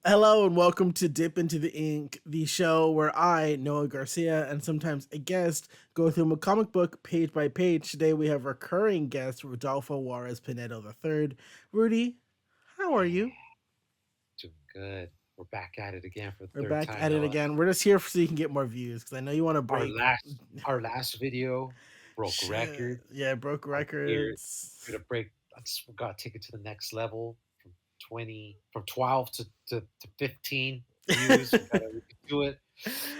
Hello and welcome to Dip into the Ink, the show where I, Noah Garcia, and sometimes a guest go through a comic book page by page. Today we have recurring guest Rodolfo Juarez Pinedo III. Rudy, how are Hey, you? doing good. We're back at it again for the We're third back time, at it Noah. again. We're just here so you can get more views because I know you want to Our break. last our last video broke Shit. records. Yeah, broke I'm here records. to break. I just gotta take it to the next level from 12 to 15 views. We can do it.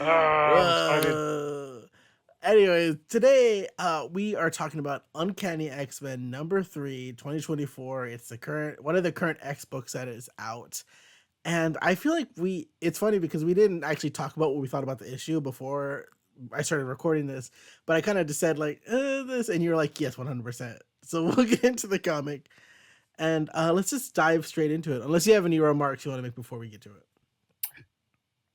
I'm excited. uh, Anyways, today we are talking about Uncanny X-Men number 3, 2024. It's the current one of the current X books that is out. And I feel like it's funny because we didn't actually talk about what we thought about the issue before I started recording this, but I kind of just said like this, and you're like, yes, 100%. So we'll get into the comic, and let's just dive straight into it. Unless you have any remarks you want to make before we get to it. I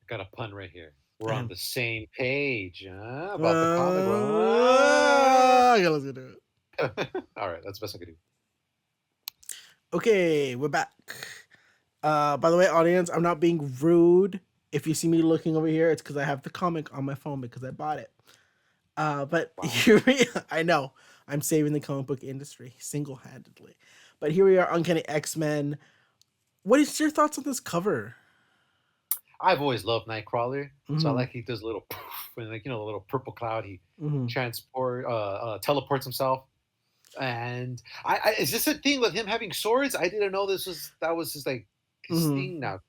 got a pun right here. We're on And the same page, huh? About the comic. okay, let's get to it. All right, that's the best I could do. Okay, we're back. By the way, audience, I'm not being rude. If you see me looking over here, it's because I have the comic on my phone because I bought it. But Wow. here we I know I'm saving the comic book industry single handedly. But here we are, Uncanny X-Men. What is your thoughts on this cover? I've always loved Nightcrawler, so I Mm-hmm. like he does a little poof and like the little purple cloud. He Mm-hmm. teleports himself, and I is this a thing with him having swords? I didn't know that was his like his Mm-hmm. thing now.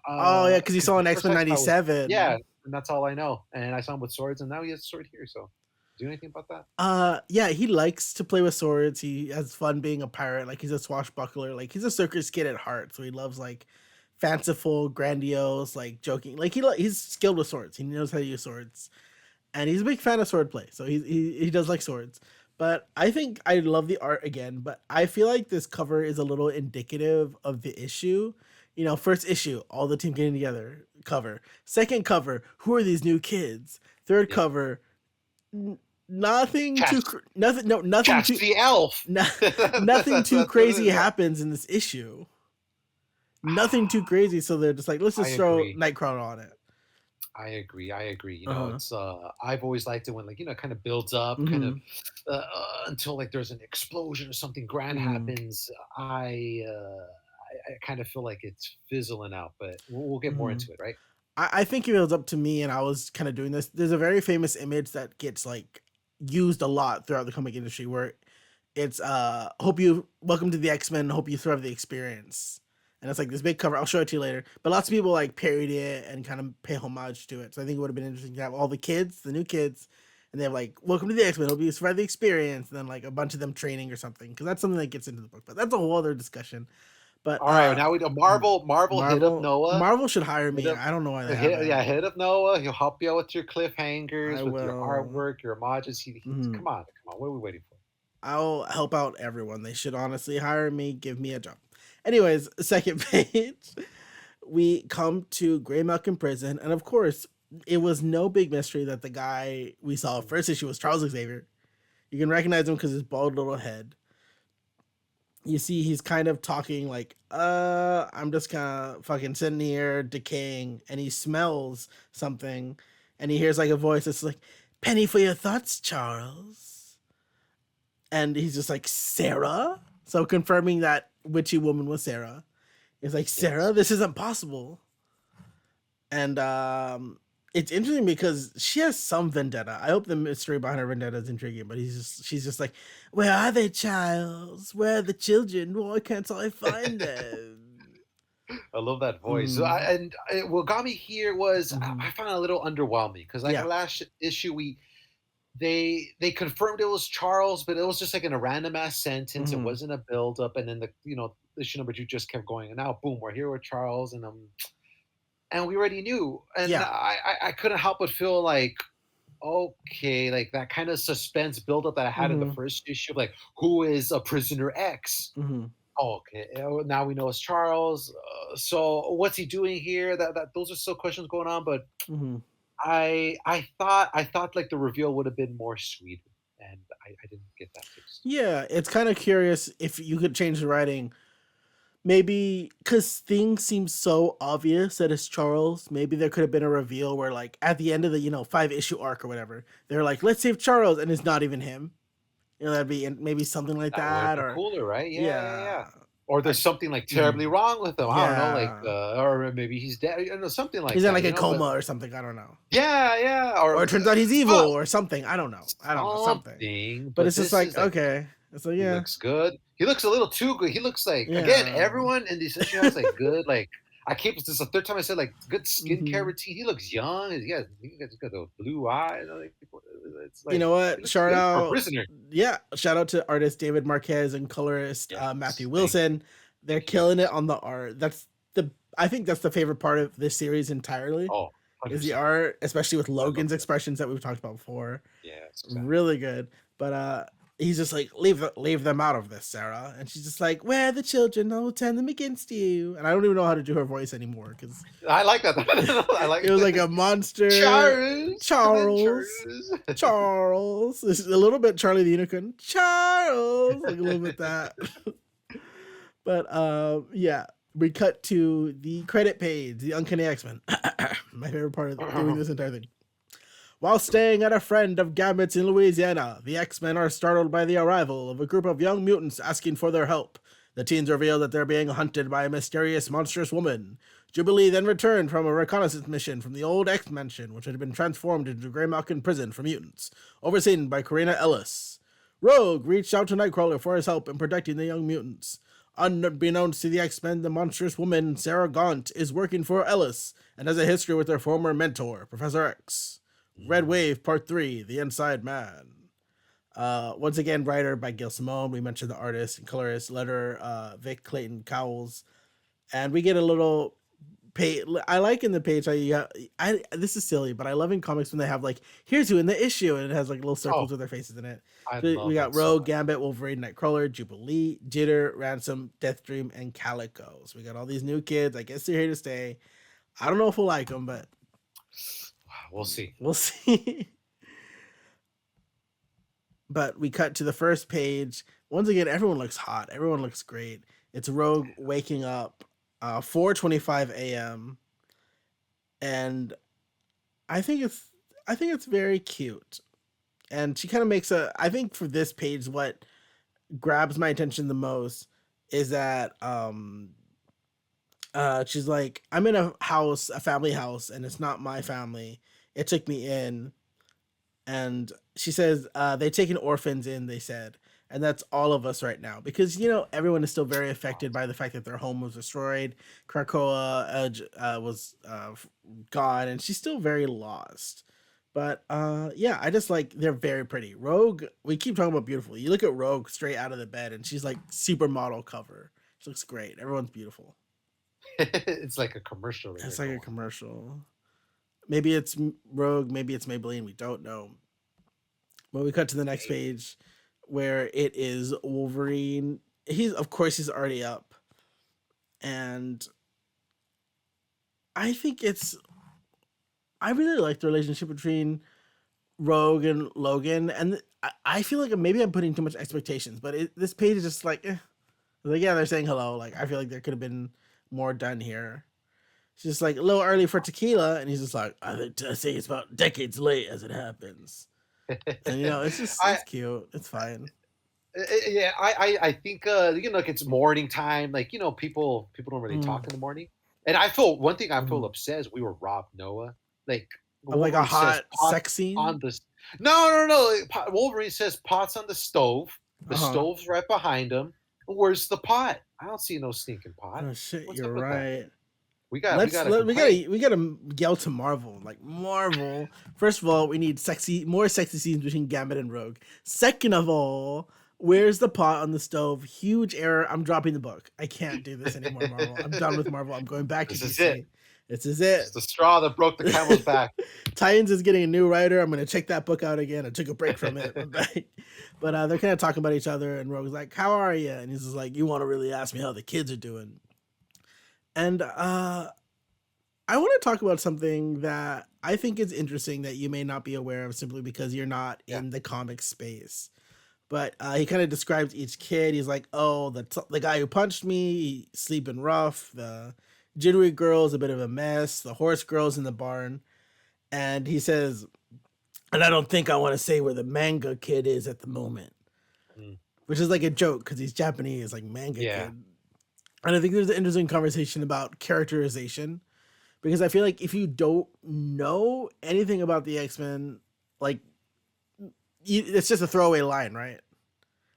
Oh yeah, because you Because saw the in X first Men I saw was yeah, '97. and that's all I know. And I saw him with swords, and now he has a sword here. So, do you know anything about that? Yeah, he likes to play with swords. He has fun being a pirate. Like he's a swashbuckler. Like he's a circus kid at heart. So he loves like fanciful, grandiose, like joking. Like he's skilled with swords. He knows how to use swords, and he's a big fan of swordplay. So he does like swords. But I think I love the art again. But I feel like this cover is a little indicative of the issue. You know, first issue, all the team getting together. Cover. Second cover, who are these new kids? Third Yeah, cover, nothing too Chast, nothing no nothing too Chastity Elf. no, nothing That's too what it crazy is. Yeah. happens in this issue. Nothing too crazy, so they're just like, let's I just throw agree. Nightcrawler on it. I agree. I agree. Uh-huh. It's I've always liked it when like it kind of builds up, kind of Mm-hmm. until like there's an explosion or something grand Mm-hmm. happens. I kind of feel like it's fizzling out, but we'll get more Mm-hmm. into it, right? I think it was up to me, and I was kind of doing this. There's a very famous image that gets like used a lot throughout the comic industry where it's hope you welcome to the X-Men, hope you thrive the experience. And it's like this big cover. I'll show it to you later. But lots of people like parody it and kind of pay homage to it. So I think it would have been interesting to have all the kids, the new kids, and they have like welcome to the X-Men, hope you survive the experience, and then like a bunch of them training or something. Because that's something that gets into the book. But that's a whole other discussion. But All right, now we know Marvel hit up Noah. Marvel should hire Hit me. up, I don't know why they haven't. yeah, hit up Noah. He'll help you out with your I cliffhangers, with your will. artwork, your homages. Mhm. Come on, come on. What are we waiting for? I'll help out everyone. They should honestly hire me, give me a job. Anyways, second page, we come to Grey Malkin prison, and of course, it was no big mystery that the guy we saw first issue was Charles Xavier. You can recognize him because his bald little head. You see, he's kind of talking like, I'm just kind of fucking sitting here decaying, and he smells something, and he hears like a voice that's like, "Penny for your thoughts, Charles." And he's just like, Sarah? So confirming that witchy woman was Sarah. He's like, Sarah, Yes. this isn't possible. And it's interesting because she has some vendetta. I hope the mystery behind her vendetta is intriguing, but she's just like, where are they, Charles? Where are the children? Why can't I find them? I love that voice. Mm, What got me here was mm-hmm. I found it a little underwhelming because like Yeah. last issue they confirmed it was Charles, but it was just like in a random ass sentence. It Mm-hmm. wasn't a build up, and then the issue number two just kept going, and now boom, we're here with Charles, and we already knew, and Yeah. I couldn't help but feel like okay, like that kind of suspense buildup that I had in the Mm-hmm. first issue, like who is a prisoner X? Mm-hmm. Oh, okay. Now we know it's Charles. So what's he doing here? That those are still questions going on, but Mm-hmm. I thought like the reveal would have been more sweet, and I didn't get that taste. Yeah. It's kind of curious if you could change the writing maybe because things seem so obvious that it's Charles. Maybe there could have been a reveal where, like, at the end of the 5 issue arc or whatever, they're like, "Let's save Charles," and it's not even him. That'd be maybe something like That would have that, been or cooler, right? Yeah, yeah, yeah. yeah, Or I there's something, like, terribly mhm. wrong with him. I don't know, like, Yeah, or maybe he's dead, something he's like in that, like a but coma or something. I don't know, yeah, yeah, or or it turns out he's evil so or something. I don't know something. something, But but it's just this like is like okay, it's like he yeah, looks good. He looks a little too good. He looks like again, yeah, everyone in this issue has like good like I keep this is the third time I said like good skincare hmm. routine. He looks young. He's got those blue eyes. It's You like know he what? looks Shout good for a out, prisoner. yeah, shout out to artist David Marquez and colorist Yes, Matthew thank you, Wilson. They're thank you killing guys. it on the art. I think that's the favorite part of this series entirely Oh, is the 100%. art, especially with I love Logan's that. expressions that we've talked about before. Yes, exactly. Really good. But he's just like, leave them out of this, Sarah. And she's just like, where are the children? I will turn them against you. And I don't even know how to do her voice anymore because I like that. I like it was like a monster. Charles. Come in, Charles. Charles. Charles. This is a little bit Charlie the Unicorn. Charles. Like a little bit that. But yeah. We cut to the credit page, the Uncanny X-Men. My favorite part of doing this entire thing. While staying at a friend of Gambit's in Louisiana, the X-Men are startled by the arrival of a group of young mutants asking for their help. The teens reveal that they're being hunted by a mysterious, monstrous woman. Jubilee then returned from a reconnaissance mission from the old X-Mansion, which had been transformed into Greymalkin Prison for mutants, overseen by Karina Ellis. Rogue reached out to Nightcrawler for his help in protecting the young mutants. Unbeknownst to the X-Men, the monstrous woman, Sarah Gaunt, is working for Ellis and has a history with her former mentor, Professor X. Red Mm. Wave Part 3, The Inside Man. Once again, writer by Gil Simone. We mentioned the artist and colorist, letter Vic Clayton Cowles. And we get a little page. I like in the page how this is silly, but I love in comics when they have like, here's who in the issue, and it has like little Oh, circles with their faces in it. I So we love got that so Rogue, much. Gambit, Wolverine, Nightcrawler, Jubilee, Jitter, Ransom, Deathstream, and Calico. So we got all these new kids. I guess they're here to stay. I don't know if we'll like them, but We'll see. we'll see. But we cut to the first page. Once again, everyone looks hot. Everyone looks great. It's Rogue waking up 4:25 a.m. and I think it's very cute. And she kind of makes a I think for this page what grabs my attention the most is that she's like, I'm in a house, a family house, and it's not my family. It took me in, and she says they're taking orphans in, they said, and that's all of us right now because everyone is still very affected by the fact that their home was destroyed. Krakoa was gone, and she's still very lost. But yeah, I just like they're very pretty. Rogue, we keep talking about beautiful. You look at Rogue straight out of the bed, and she's like supermodel cover. She looks great. Everyone's beautiful. It's like a commercial that It's you're like a going. commercial. Maybe it's Rogue, maybe it's Maybelline. We don't know. But we cut to the next Maybe. page where it is Wolverine. Of course he's already up, and I think it's I really like the relationship between Rogue and Logan, and I feel like maybe I'm putting too much expectations, but this page is just like, like yeah, they're saying hello. Like I feel like there could have been more done here. She's just like a little early for tequila, and he's just like, I say it's about decades late as it happens. And I it's cute. It's fine. yeah, I think like it's morning time. Like people don't really Mm, talk in the morning. And I feel one thing I feel mhm. upset is we were robbed Noah. Like Of like a Wolverine says hot pots sex scene. on the no no no. Wolverine says pots on the stove. The Uh huh. stove's right behind him. Where's the pot? I don't see no stinking pot. Oh shit, What's you're up with that? right. We Let's gotta let complain. we gotta yell to Marvel. Like Marvel. First of all, we need more sexy scenes between Gambit and Rogue. Second of all, where's the pot on the stove? Huge error. I'm dropping the book. I can't do this anymore, Marvel. I'm done with Marvel. I'm going back to This is it. DC. This is This is it. the straw that broke the camel's back. Titans is getting a new writer. I'm gonna check that book out again. I took a break from it, but they're kind of talking about each other. And Rogue's like, "How are you?" And he's just like, "You want to really ask me how the kids are doing?" And I want to talk about something that I think is interesting that you may not be aware of simply because you're not Yeah. in the comic space. But he kind of describes each kid. He's like, oh, the guy who punched me, sleeping rough. The jittery girl's a bit of a mess. The horse girl's in the barn. And he says, and I don't think I want to say where the manga kid is at the moment, Mm. which is like a joke because he's Japanese, like manga Yeah. kid. And I think there's an interesting conversation about characterization because I feel like if you don't know anything about the X-Men, like it's just a throwaway line, right?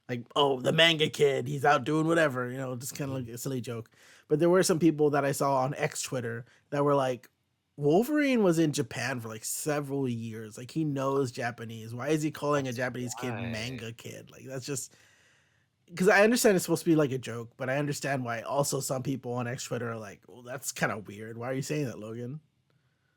Like, oh, the manga kid, he's out doing whatever, just kind of like a silly joke. But there were some people that I saw on X Twitter that were like, Wolverine was in Japan for like several years. Like, he knows Japanese. Why is he calling a That's Japanese kid why. manga kid? Like, that's just because I understand it's supposed to be like a joke, but I understand why also some people on X Twitter are like, well, that's kind of weird. Why are you saying that, Logan?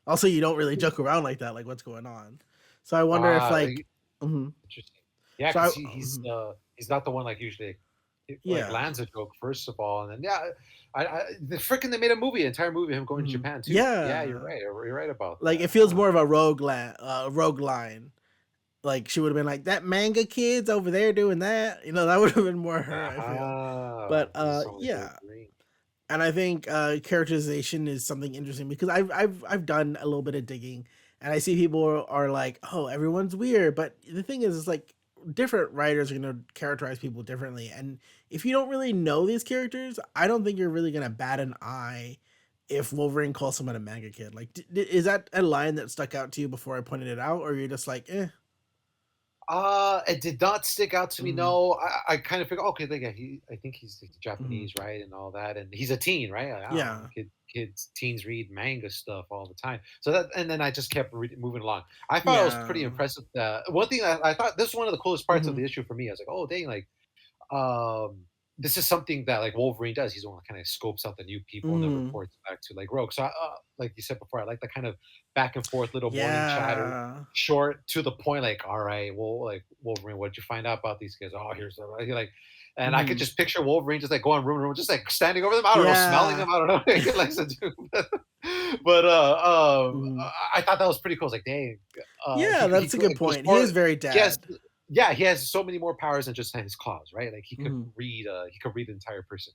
Also, you don't really joke around like that. Like, what's going on? So I wonder if like, mhm. Interesting. Yeah, So I, because mhm. he's not the one like usually like Yeah, lands a joke first of all, and then yeah, the freaking they made a movie, entire movie of him going to mhm. Japan too. Yeah, you're Yeah. right. You're right about Like it that. feels Huh. more of a rogue line. Like she would have been like that manga kid's over there doing that. That would have been more her, I feel. Aha. But This is only yeah. Wolverine. And I think characterization is something interesting because I've done a little bit of digging and I see people are like, "Oh, everyone's weird." But the thing is like different writers are going to characterize people differently. And if you don't really know these characters, I don't think you're really going to bat an eye if Wolverine calls someone a manga kid. Like is that a line that stuck out to you before I pointed it out or you're just like, "Eh." It did not stick out to me. Mhm. No, I kind of figure, okay, like, yeah, I think he's Mhm. Japanese, right, and all that, and he's a teen, right? Like, I don't know, Yeah. teens read manga stuff all the time. So that, and then I just kept moving along. I thought it was pretty Yeah. impressive. One thing I thought this was one of the coolest parts of Mhm. the issue for me. I was like, oh dang, like um, this is something that like Wolverine does. He's the one that kind of scopes out the new people and then Mhm. reports back to like Rogue. So, like you said before, I like the kind of back and forth little morning chatter, Yeah. short to the point. Like, all right, well, like Wolverine, what did you find out about these guys? Oh, here's the like, and I could Mhm. just picture Wolverine just like going room to room, just like standing over them. I don't know, smelling Yeah. them. I don't know. He likes to do, but Mhm. I thought that was pretty cool. It's like, dang, Yeah, he that's a good goes point. He far. is very He has dad. yeah, he has so many more powers than just his claws, right? Like Mhm. he could read an entire person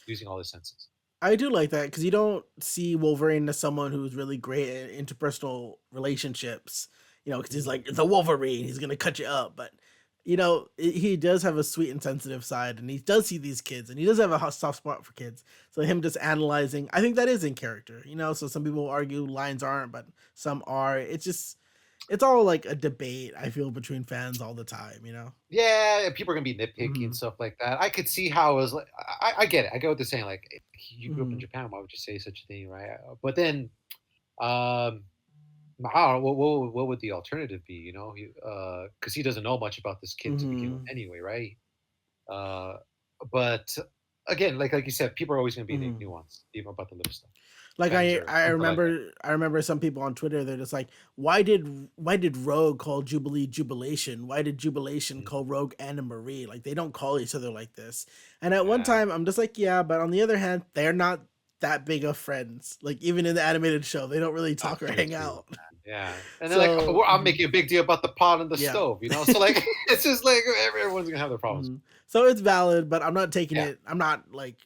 using all his senses. I do like that because you don't see Wolverine as someone who's really great at interpersonal relationships, because he's Mhm. like the Wolverine, he's gonna cut you up. But he does have a sweet and sensitive side, and he does see these kids, and he does have a soft spot for kids. So him just analyzing, I think that is in character. So some people argue lines aren't, but some are. It's all like a debate. I feel between fans all the time. Yeah, people are gonna be nitpicky and Hmm. stuff like that. I could see how it was like. I get it. I get what they're saying. Like, you grew up in Hmm. Japan. Why would you say such a thing, right? But then, um, I don't know, what would the alternative be? Because he doesn't know much about this kid to begin with, Hmm. anyway, right? Uh, but again, like you said, people are always gonna be like Hmm. nuanced, even about the little stuff. Like Fans I are I like that. remember some people on Twitter they're just like, why did Rogue call Jubilee Jubilation? Why did Jubilation Mm, call Rogue Anna Marie? Like they don't call each other like this. And at one yeah. time I'm just like, yeah, but on the other hand, they're not that big of friends. Like even in the animated show, they don't really talk That's or very hang true, out. man. Yeah, and then like, So well, I'm making a big deal about the pot and the yeah. stove, So like, it's just like everyone's gonna have their problems. Mhm. So it's valid, but I'm not taking Yeah, it. I'm not like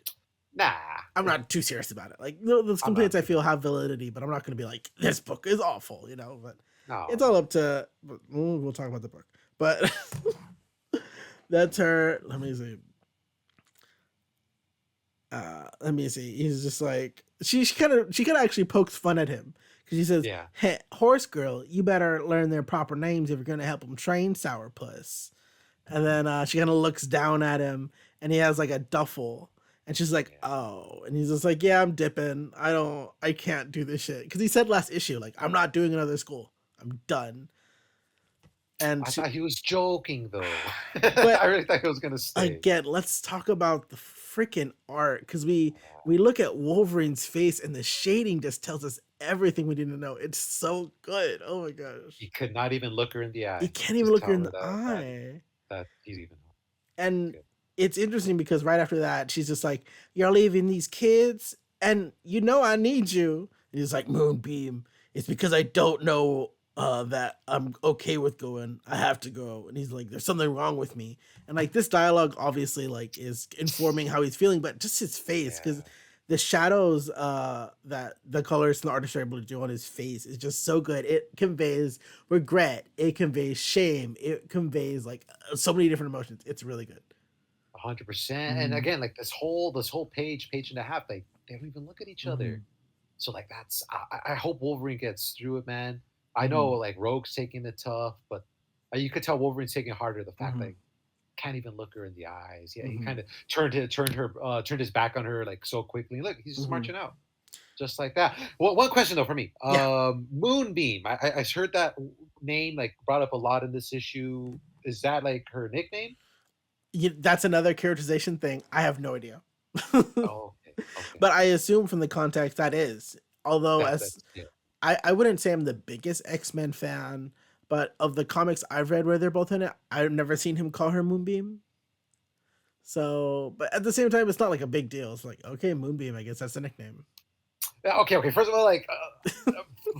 nah, I'm not too serious about it. Like those I'm not complaints I too. feel have validity, but I'm not going to be like this book is awful. But No, it's all no. up to. But we'll talk about the book. But that's her. Let me see. Let me see. He's just like she kind of actually pokes fun at him because she says, Yeah, "Hey, horse girl, you better learn their proper names if you're going to help them train Sourpuss." And then she kind of looks down at him, and he has like a duffel. And she's like, yeah. "Oh," and he's just like, "Yeah, I'm dipping. I can't do this shit." Because he said last issue, like, "I'm not doing another school. I'm done." And I she, thought he was joking though. but I really thought he was gonna stay. again, let's talk about the freaking art because we look at Wolverine's face, and the shading just tells us everything we need to know. It's so good. Oh my gosh, He could not even look her in the you eye. can't even Just look her tell in her the eye. that he's even. It's And good. it's interesting because right after that, she's just like, "You're leaving these kids, and I need you." And he's like, "Moonbeam, it's because I don't know. that I'm okay with going. I have to go. And he's like, there's something wrong with me. And like this dialogue obviously like is informing how he's feeling, but just his face, because Yeah. the shadows that the colorist and the artist are able to do on his face is just so good. It conveys regret, it conveys shame, it conveys like so many different emotions. It's really good. 100%. And Mm, again, like this whole page and a half, like they don't even look at each other. mhm, So like that's I hope Wolverine gets through it, man. I know mhm, like Rogue's taking it tough, but you could tell Wolverine's taking it harder. The fact mhm, that can't even look her in the eyes. Yeah, he kind mhm, of turned his back on her like so quickly. Look, he's just mhm. marching out just like that. Well, one question though for me, Yeah. Moonbeam. I heard that name like brought up a lot in this issue. Is that like her nickname? That's another characterization thing. I have no idea. Oh, okay, okay. But I assume from the context that is. Although as That's yeah. I wouldn't say I'm the biggest X-Men fan, but of the comics I've read where they're both in it, I've never seen him call her Moonbeam. So, but at the same time, it's not like a big deal. It's like, okay, Moonbeam, I guess that's the nickname. Yeah, okay, okay. First of all, like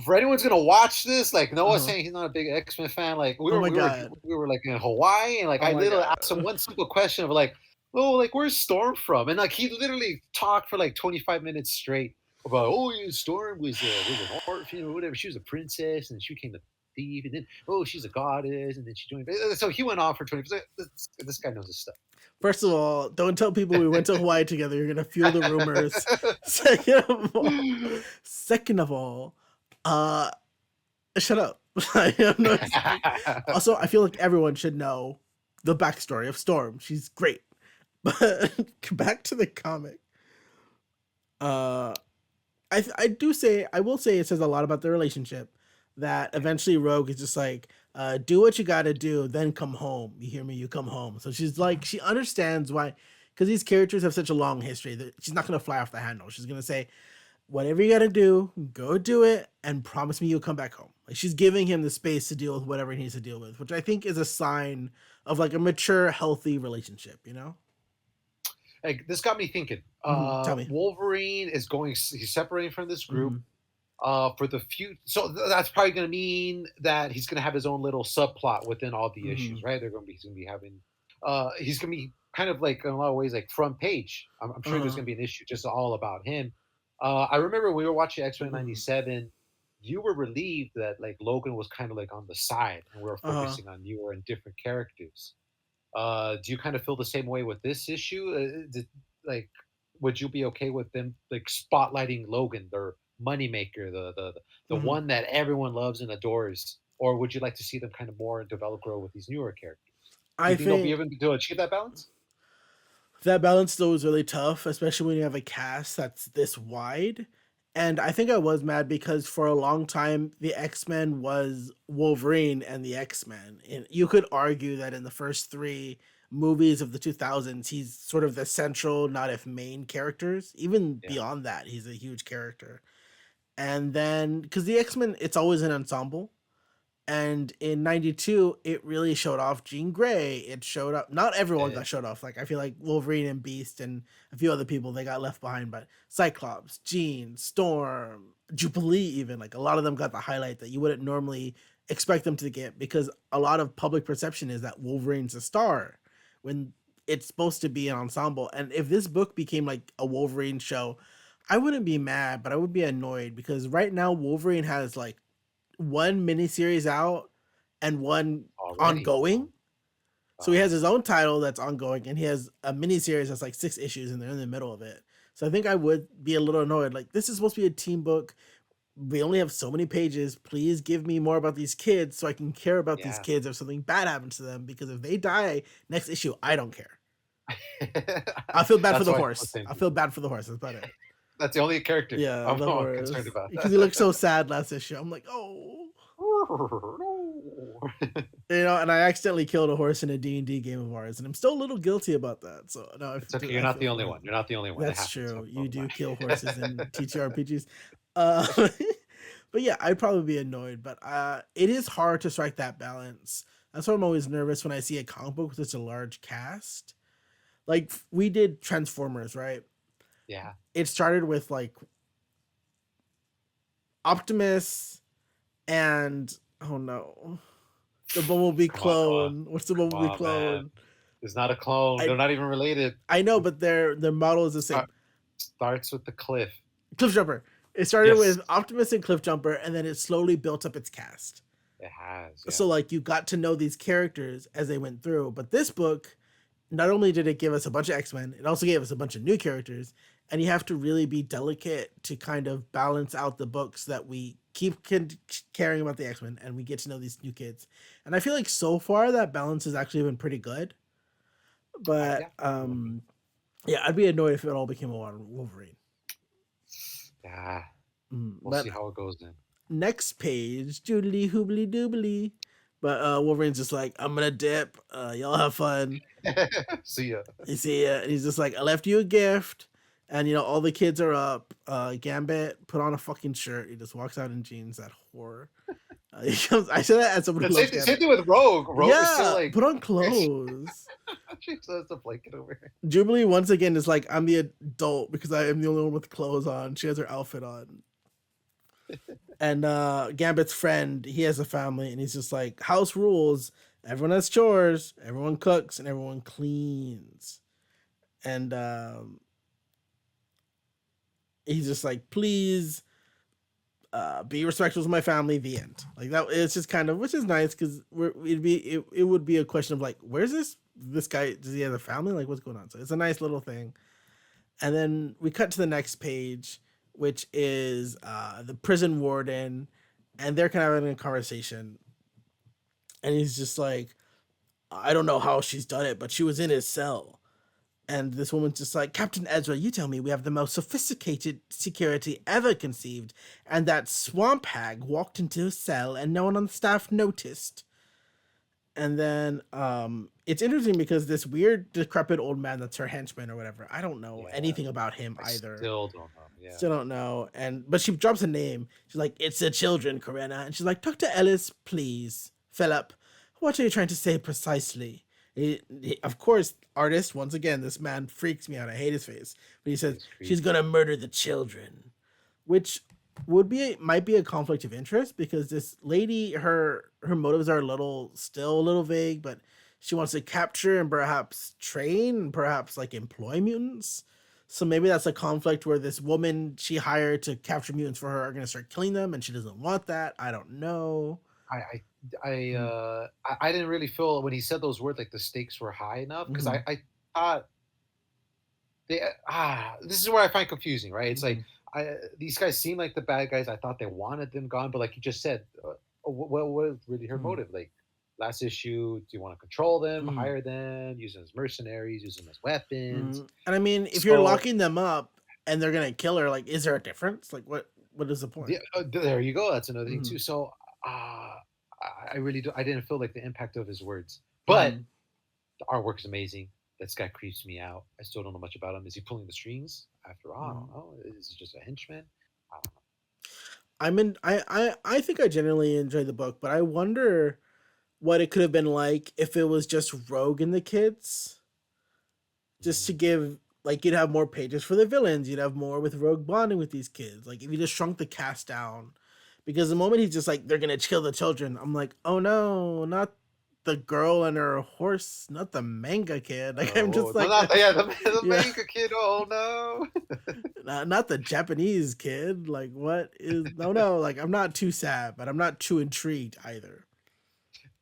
for anyone's gonna watch this, like Noah Uh-huh. saying he's not a big X Men fan, like Oh my god. we were like in Hawaii, and like Oh I my literally god. asked him one simple question of like, oh, like where's Storm from? And like he literally talked for like 25 minutes straight about, oh, yeah, Storm was an orphan or whatever. She was a princess, and she became a thief, and then oh, she's a goddess, and then she joined. So he went on for 20. This guy knows his stuff. First of all, don't tell people we went to Hawaii together. You're gonna fuel the rumors. Second of all, uh, shut up. I have no excuse. Also, I feel like everyone should know the backstory of Storm. She's great. But back to the comic. Uh, I will say it says a lot about the relationship. That eventually Rogue is just like, do what you gotta do, then come home. You hear me? You come home. So she's like, she understands why, because these characters have such a long history that she's not gonna fly off the handle. She's gonna say, whatever you gotta do, go do it, and promise me you'll come back home. Like she's giving him the space to deal with whatever he needs to deal with, which I think is a sign of like a mature, healthy relationship. You know? Like this got me thinking. Tell me. Wolverine is going. He's separating from this group Hmm. for the future. So that's probably going to mean that he's going to have his own little subplot within all the issues, Hmm. right? He's going to be having. He's going to be kind of like in a lot of ways like front page. I'm sure there's Uh, going to be an issue just all about him. I remember when we were watching X Men hmm. '97. You were relieved that like Logan was kind of like on the side, and we were Uh, focusing on newer and different characters. Do you kind of feel the same way with this issue? Like, would you be okay with them like spotlighting Logan, their moneymaker, the mhm. one that everyone loves and adores, or would you like to see them kind of more develop, grow with these newer characters? Do I you think they'll be think able to achieve that balance? that balance though is really tough, especially when you have a cast that's this wide. And I think I was mad because for a long time the X-Men was Wolverine and the X-Men. And you could argue that in the first three movies of the 2000s, he's sort of the central, not if main characters. Even Yeah, beyond that, he's a huge character. And then because the X-Men, it's always an ensemble. And in 92 it really showed off Jean Grey. It showed up, not everyone yeah, got showed off. Like I feel like Wolverine and Beast and a few other people, they got left behind, but Cyclops, Jean, Storm, Jubilee, even like a lot of them got the highlight that you wouldn't normally expect them to get, because a lot of public perception is that Wolverine's a star when it's supposed to be an ensemble. And if this book became like a Wolverine show, I wouldn't be mad, but I would be annoyed, because right now Wolverine has like one miniseries out and one already. ongoing. So he has Wow. his own title that's ongoing, and he has a miniseries that's like 6 issues, and they're in the middle of it. So I think I would be a little annoyed. Like, this is supposed to be a team book. We only have so many pages. Please give me more about these kids so I can care about these Yeah, kids if something bad happens to them. Because if they die next issue, I don't care. I feel bad for that's the why I feel the horse. same. I feel bad for the horse. That's about it. That's the only character Yeah, the I'm concerned horse. about. Because he looked so sad last issue. I'm like, oh. You know, and I accidentally killed a horse in a D&D game of ours, and I'm still a little guilty about that. So no, It's okay. You're I not feel the for only one. him. You're not the only one. It That's happens. true. Don't, You don't do kill lie. horses in TTRPGs. Uh, but yeah, I'd probably be annoyed. But it is hard to strike that balance. That's why I'm always nervous when I see a comic book with such a large cast. Like we did Transformers, right? Yeah. It started with like Optimus and Oh no. The Bumblebee Come on, Noah. clone. What's the Come Bumblebee on, man. clone? It's not a clone. I They're not even related. I know, but their model is the same. Start, starts with the cliff. Cliffjumper. It started Yes, with Optimus and Cliffjumper, and then it slowly built up its cast. it has. So Yeah. like you got to know these characters as they went through. But this book, not only did it give us a bunch of X-Men, it also gave us a bunch of new characters. And you have to really be delicate to kind of balance out the books that we keep caring about the X-Men and we get to know these new kids. And I feel like so far that balance has actually been pretty good. But Yeah. I agree. yeah, I'd be annoyed if it all became a Wolverine. Yeah. We'll But see how it goes then. next page, doodly hoobly doobly. But Wolverine's just like, I'm gonna dip. Y'all have fun. See ya. You see, he's just like, I left you a gift, and all the kids are up. Gambit put on a fucking shirt. He just walks out in jeans. That horror. He comes. I said that as someone who loves Same Gambit. thing with Rogue. Rogue is still Yeah, like put on clothes. she still has a blanket over here. Jubilee once again is like, I'm the adult because I am the only one with clothes on. She has her outfit on. And Gambit's friend, he has a family, and he's just like, house rules. Everyone has chores. Everyone cooks, and everyone cleans. And he's just like, please be respectful to my family. The end. Like that. It's just kind of, which is nice because it would be a question of like, where's this guy? Does he have a family? Like, what's going on? So it's a nice little thing. And then we cut to the next page, which is the prison warden, and they're kind of having a conversation. And he's just like, I don't know how she's done it, but she was in his cell. And this woman's just like, Captain Ezra, you tell me we have the most sophisticated security ever conceived, and that swamp hag walked into his cell and no one on the staff noticed. And then it's interesting because this weird decrepit old man that's her henchman or whatever, I don't know Yeah. anything about him I either. still don't know. Yeah. Still don't know. But she drops a name. She's like, it's the children, Corinna. And she's like, Dr. Ellis, please. Philip, what are you trying to say precisely? Of course, artist, once again, this man freaks me out. I hate his face. But he says, she's gonna murder the children. Which might be a conflict of interest because this lady, her motives are still a little vague, but she wants to capture and perhaps train and perhaps like employ mutants. So maybe that's a conflict where this woman she hired to capture mutants for her are going to start killing them, and she doesn't want that. I don't know. I didn't really feel when he said those words like the stakes were high enough because I thought they this is where I find confusing, right? It's like these guys seem like the bad guys. I thought they wanted them gone, but like you just said, what was really her motive? Like last issue, do you want to control them, hire them, use them as mercenaries, use them as weapons? And I mean, if you're locking them up and they're gonna kill her, like, is there a difference? Like, what is the point? Yeah, there you go. That's another thing too. So I really I didn't feel like the impact of his words, but the artwork is amazing. This guy creeps me out. I still don't know much about him. Is he pulling the strings? After all, I don't know. Is he just a henchman? I don't know. I think I generally enjoy the book, but I wonder what it could have been like if it was just Rogue and the kids. Just to give, like, you'd have more pages for the villains. You'd have more with Rogue bonding with these kids. Like, if you just shrunk the cast down. Because the moment he's just like, they're going to kill the children, I'm like, oh no, not the girl and her horse, not the manga kid. Like, I'm just like, the manga kid. Oh no, not the Japanese kid. Like, what is? No. Like, I'm not too sad, but I'm not too intrigued either.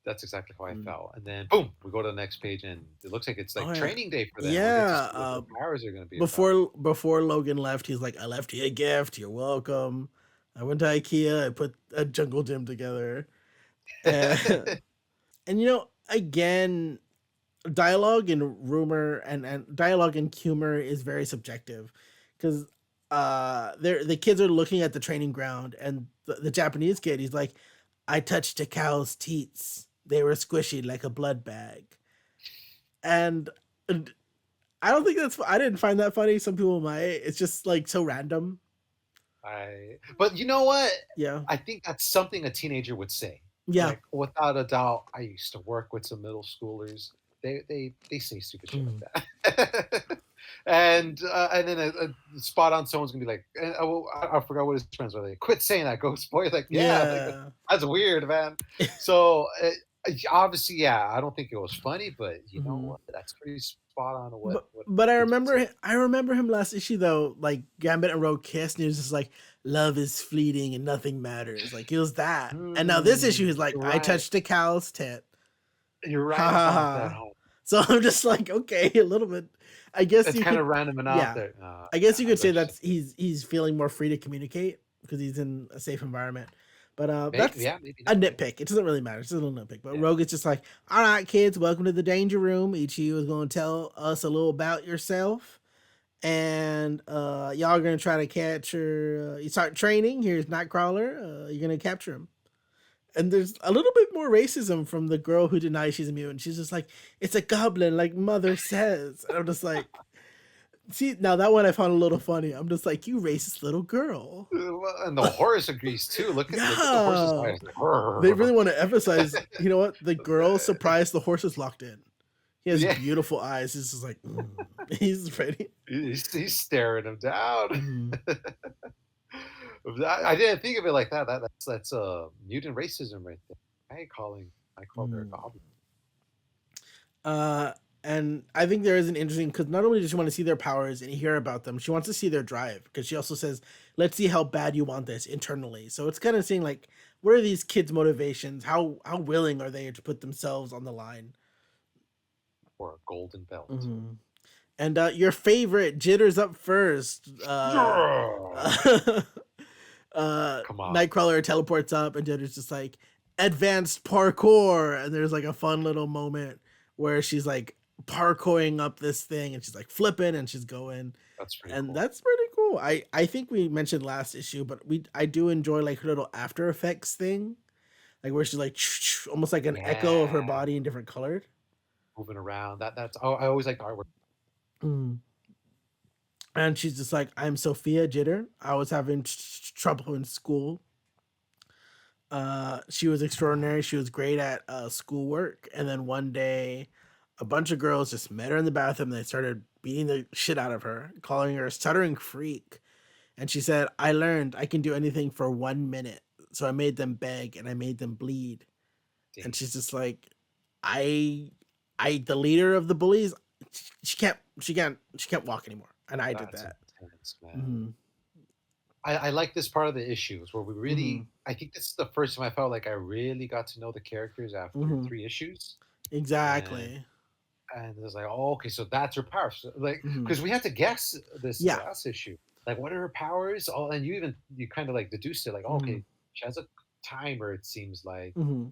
That's exactly how I felt. And then boom, we go to the next page, and it looks like it's like training day for them. Yeah, powers are going to be before Logan left. He's like, I left you a gift. You're welcome. I went to IKEA. I put a jungle gym together. And again, dialogue and rumor and dialogue and humor is very subjective because the kids are looking at the training ground, and the Japanese kid, he's like, I touched a cow's teats. They were squishy like a blood bag. And I don't think I didn't find that funny. Some people might. It's just like so random. But you know what? Yeah. I think that's something a teenager would say. Yeah. Like, without a doubt, I used to work with some middle schoolers. They say stupid shit like that. And then a spot on someone's gonna be like, I forgot what his friends were. Like, quit saying that, Ghost Boy. Like, yeah, like Yeah. that's weird, man. So obviously, yeah, I don't think it was funny, but you know Mhm. what? That's pretty spot on to But kids would say. I remember him last issue though, like Gambit and Rogue kissed, and he was just like, "Love is fleeting and nothing matters." Like it was that. And now this issue is like, You're "I right. touched a cow's tit." You're Ha right ha about that. ha. So I'm just like, okay, a little bit. I guess It's you kind could, of random and out yeah. there. I guess you I could say bet you. that's he's feeling more free to communicate because he's in a safe environment. But Maybe, that's yeah, maybe a not. Yeah, nitpick. It doesn't really matter. It's just a little nitpick. But yeah. Rogue is just like, all right, kids, welcome to the danger room. Each of you is going to tell us a little about yourself, and y'all are gonna try to capture. You start training. Here's Nightcrawler. You're gonna capture him. And there's a little bit more racism from the girl who denies she's a mutant. She's just like, it's a goblin, like Mother says. And I'm just like, see, now that one I found a little funny. I'm just like, you racist little girl. Well, and the horse agrees too. Look at the horse's Yeah. eyes. Like, They really want to emphasize, you know what? The girl surprised the horse is locked in. He has yeah, beautiful eyes. He's just like, he's ready. he's staring him down. Mhm. I didn't think of it like that. That's mutant racism right there. Hey, calling Nightcrawler a Mhm. goblin. Uh, and I think there is an interesting because not only does she want to see their powers and hear about them, she wants to see their drive because she also says, "Let's see how bad you want this internally." So it's kind of seeing like, what are these kids' motivations? How willing are they to put themselves on the line? Or a golden belt. Hmm. And your favorite Jitters up first. Yeah! Come on. Nightcrawler teleports up, and Jitters just like advanced parkour, and there's like a fun little moment where she's like parkouring up this thing, and she's like flipping, and she's going, That's pretty and cool. that's pretty cool. I think we mentioned last issue, but I do enjoy like her little After Effects thing, like where she's like almost like an echo of her Yeah, body in different colored. moving around. That's. Oh, I always like the artwork. Mm. And she's just like, I'm Sophia Jitter. I was having trouble in school. She was extraordinary. She was great at schoolwork. And then one day, a bunch of girls just met her in the bathroom. They started beating the shit out of her, calling her a stuttering freak. And she said, I learned I can do anything for 1 minute. So I made them beg and I made them bleed. And Damn, she's just like, I, the leader of the bullies, she can't walk anymore. And I did that's that. intense, man. Hmm. I like this part of the issues where we Hmm. really. I think this is the first time I felt like I really got to know the characters after Hmm. 3 issues, and Exactly. and it was like, oh, okay, so that's her power. So, like, Hmm. because we had to guess this in the Yeah. last issue. Like, what are her powers? Oh, and you kind of like deduced it. Like, oh, Hmm. okay, she has a timer. It seems like, Hmm.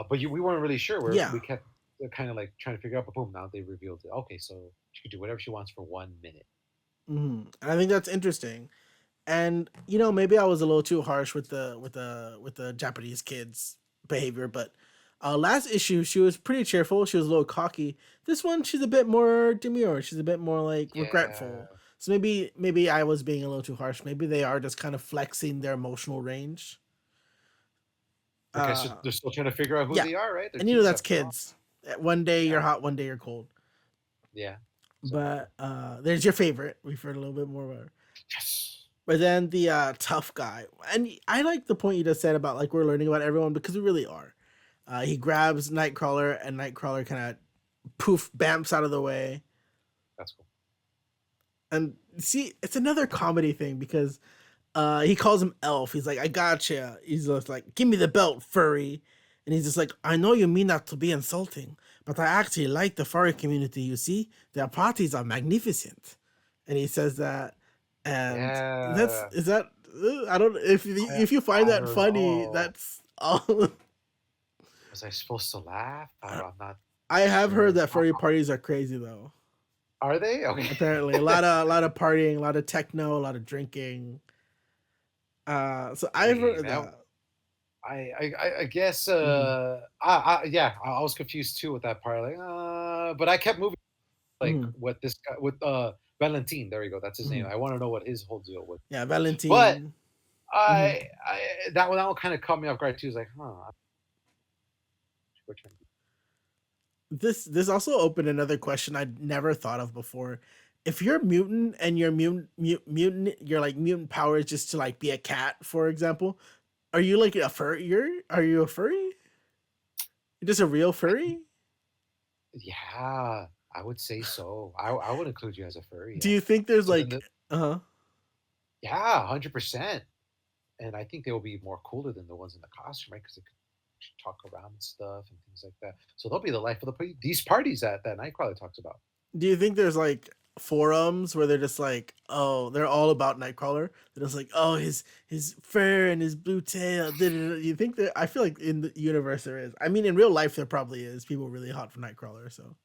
but we weren't really sure. Yeah. We kept kind of like trying to figure out. But boom, now they revealed it. Okay, so she could do whatever she wants for 1 minute. And I think that's interesting. And you know, maybe I was a little too harsh with the Japanese kids' behavior, but last issue she was pretty cheerful. She was a little cocky. This one, she's a bit more demure. She's a bit more like regretful. Yeah. So maybe I was being a little too harsh. Maybe they are just kind of flexing their emotional range. I guess Uh, they're still trying to figure out who yeah, they are, right? They're and you know teens that's after all. kids. One day you're Yeah. hot, one day you're cold. Yeah. So But there's your favorite. We've heard a little bit more about her. yes. But then the tough guy, and I like the point you just said about like we're learning about everyone because we really are. He grabs Nightcrawler, and Nightcrawler kind of poof bamps out of the way. That's cool. And see, it's another comedy thing because he calls him Elf. He's like, "I gotcha." He's just like, "Give me the belt, furry," and he's just like, "I know you mean that to be insulting, but I actually like the furry community. You see, their parties are magnificent." And he says that, and that's Yeah. is that I don't I if you find I that don't funny, know. that's all. Was I supposed to laugh? I'm not I have heard sure. that furry parties are crazy though. Are they? Okay. Apparently, a lot of partying, a lot of techno, a lot of drinking. So I've Hey, heard man. that. I guess Mhm. yeah, I was confused too with that part. Like, but I kept moving like Mhm. what this guy with Valentine, there you go, that's his name. Mhm. I want to know what his whole deal was. Yeah, But Valentine. Mhm. I that one kind of caught me off guard too. It's like, huh, which one? This also opened another question I'd never thought of before. if you're mutant and your mutant your like mutant power is just to like be a cat, for example, are you like a furry? Are you a furry? You're just a real furry? Yeah, I would say so. I would include you as a furry. Do Yeah. you think there's So then, like uh-huh. yeah, 100%. And I think they will be more cooler than the ones in the costume, right? Because they could talk around and stuff and things like that. So they'll be the life of the party. These parties that Nightcrawler talks about. Do you think there's like forums where they're just like, oh, they're all about Nightcrawler? They're just like, oh, his fur and his blue tail. Da, da, da. You think that? I feel like in the universe there is. I mean, in real life there probably is. People really hot for Nightcrawler. So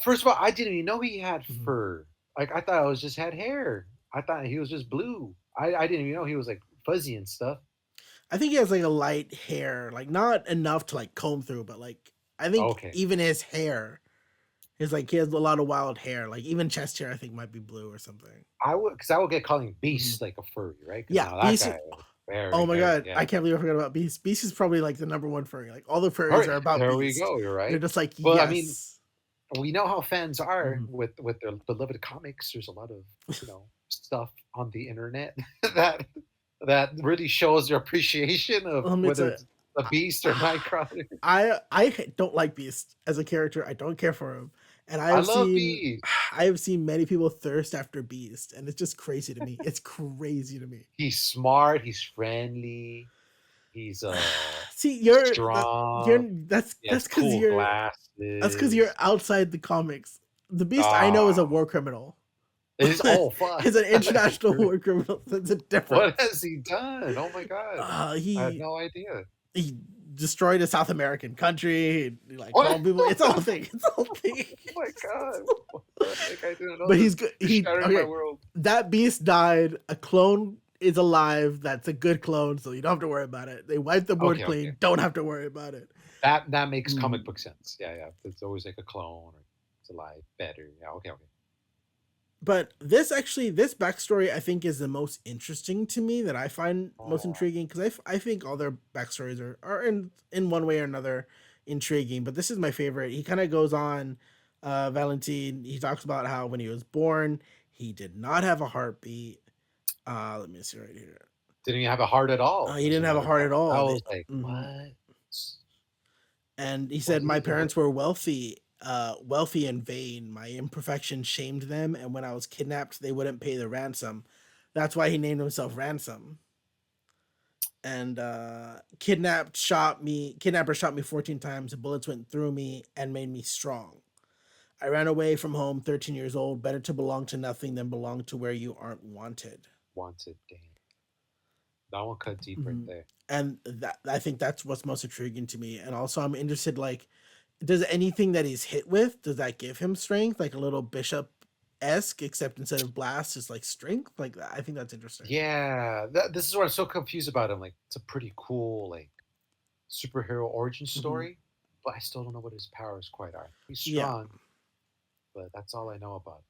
First of all, I didn't even know he had mhm. fur. Like I thought it was just had hair. I thought he was just blue. I didn't even know he was like fuzzy and stuff. I think he has like a light hair, like not enough to like comb through, but like I think Okay. even his hair is like he has a lot of wild hair. Like even chest hair, I think might be blue or something. I would get calling Mhm. Beast like a furry, right? Because Yeah, now that Beast. guy is Oh very, my very, god, yeah. I can't believe I forgot about Beast. Beast is probably like the number one furry. Like all the All furries right, are about there we Beast. go. You're They're right. just like Well, I mean, yes. we know how fans are Mhm. with their beloved comics. There's a lot of stuff on the internet that that really shows your appreciation of Let me whether tell you, it's a Beast or Nightcrawler. I don't like Beast as a character. I don't care for him, and I love Beast. I have seen many people thirst after Beast, and it's just crazy to me. It's crazy to me. He's smart. He's friendly. He's See, strong. He has that's because cool you're glasses. outside the comics. The Beast I know is a Ah, war criminal. is oh fuck. Is an That's international true. war criminal. That's a What difference. has he done? Oh my god. Uh, I had he no idea. he destroyed a South American country. He like What? called people. It's all a thing. It's all a thing. Oh my god. What the heck? I didn't know But this. he's good. You're He shattering my okay. world. That beast died. A clone is alive. That's a good clone, so you don't have to worry about it. They wiped the board Okay, okay. clean. Don't have to worry about it. That makes Mm. comic book sense. Yeah, yeah. It's always like a clone or it's alive better. Yeah, okay, okay. But this backstory I think is the most interesting to me that I find most Oh, intriguing because I think all their backstories are in one way or another intriguing. But this is my favorite. He kind of goes on, Valentine. He talks about how when he was born, he did not have a heartbeat. Let me see right here. didn't even have a heart at all. He Was didn't have a another heart part. at I all. was like, Mhm. what? And he What said, my is it? parents were wealthy, wealthy and vain. My imperfection shamed them, and when I was kidnapped, they wouldn't pay the ransom. That's why he named himself Ransom. And kidnapper shot me 14 times. The bullets went through me and made me strong. I ran away from home 13 years old. Better to belong to nothing than belong to where you aren't wanted. Wanted, damn. That one cut deep right Mhm. there. And that I think that's what's most intriguing to me. And also I'm interested like does anything that he's hit with, does that give him strength? Like a little bishop esque, except instead of blast, it's like strength. Like that. I think that's interesting. Yeah, this is what I'm so confused about him. Like, it's a pretty cool like superhero origin Mhm. story, but I still don't know what his powers quite are. He's Yeah. strong, but that's all I know about.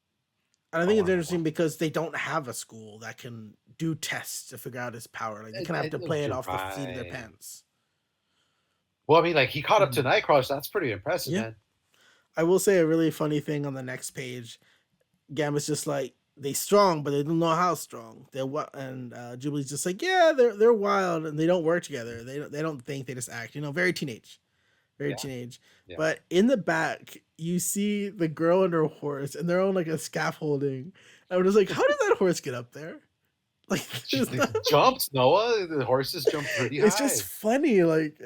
And I I think it's want to know more. interesting because they don't have a school that can do tests to figure out his power. Like they kind of have to play it You're off the seat of their right. pants. Well, I mean, like he caught up to Mhm. Nightcrawler, so that's pretty impressive, Yeah. man. I will say a really funny thing on the next page. Gambit's just like they strong, but they don't know how strong. They're what, and Jubilee's just like, yeah, they're wild and they don't work together. They don't think, they just act. You know, very teenage, very Yeah, teenage. yeah. But in the back, you see the girl and her horse, and they're on like a scaffolding. And I'm just like, how did that horse get up there? Like, She there's not, jumps, Noah. The horses jump pretty it's just high. funny. Like,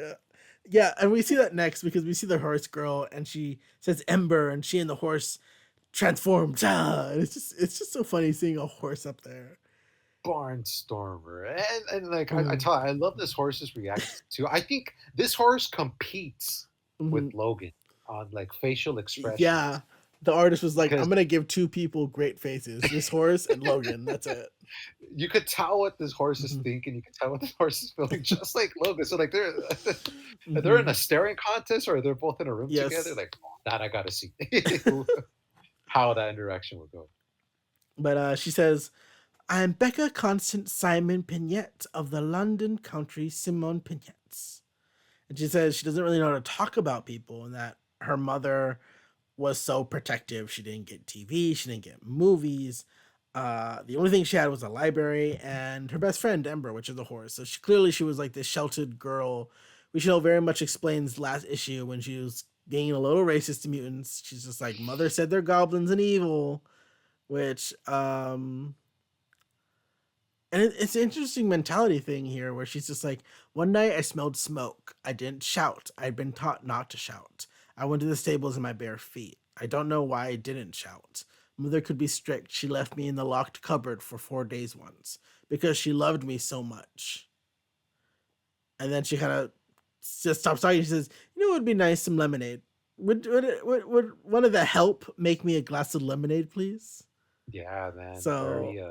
yeah, and we see that next because we see the horse girl, and she says Ember, and she and the horse transformed. Ah, and it's just so funny seeing a horse up there. Barnstormer, and like Mhm, I love this horse's reaction too. I think this horse competes with mhm. Logan on like facial Yeah, expressions the artist was like, because I'm gonna give two people great faces: this horse and Logan. That's it. you could tell what this horse is Mhm, thinking. You could tell what this horse is feeling, just like Logan. So like they're in a mhm. staring contest, or they're both in a room together. Yes, Like that, I gotta see how that interaction will go. but she says, "I'm Becca Constance Simon Pignette of the London Country Simone Pignettes," and she says she doesn't really know how to talk about people, and that her mother was so protective. She didn't get TV, she didn't get movies. The only thing she had was a library and her best friend Ember, which is a horse. So she was like this sheltered girl, which very much explains last issue when she was being a little racist to mutants. She's just like, mother said they're goblins and evil, which and it's an interesting mentality thing here where she's just like, one night I smelled smoke. I didn't shout. I'd been taught not to shout. I went to the stables in my bare feet. I don't know why I didn't shout. Mother could be strict. She left me in the locked cupboard for 4 days once because she loved me so much. And then she kind of just stops talking. She says, "You know, it would be nice some lemonade. Would one of the help make me a glass of lemonade, please?" Yeah, man. So Very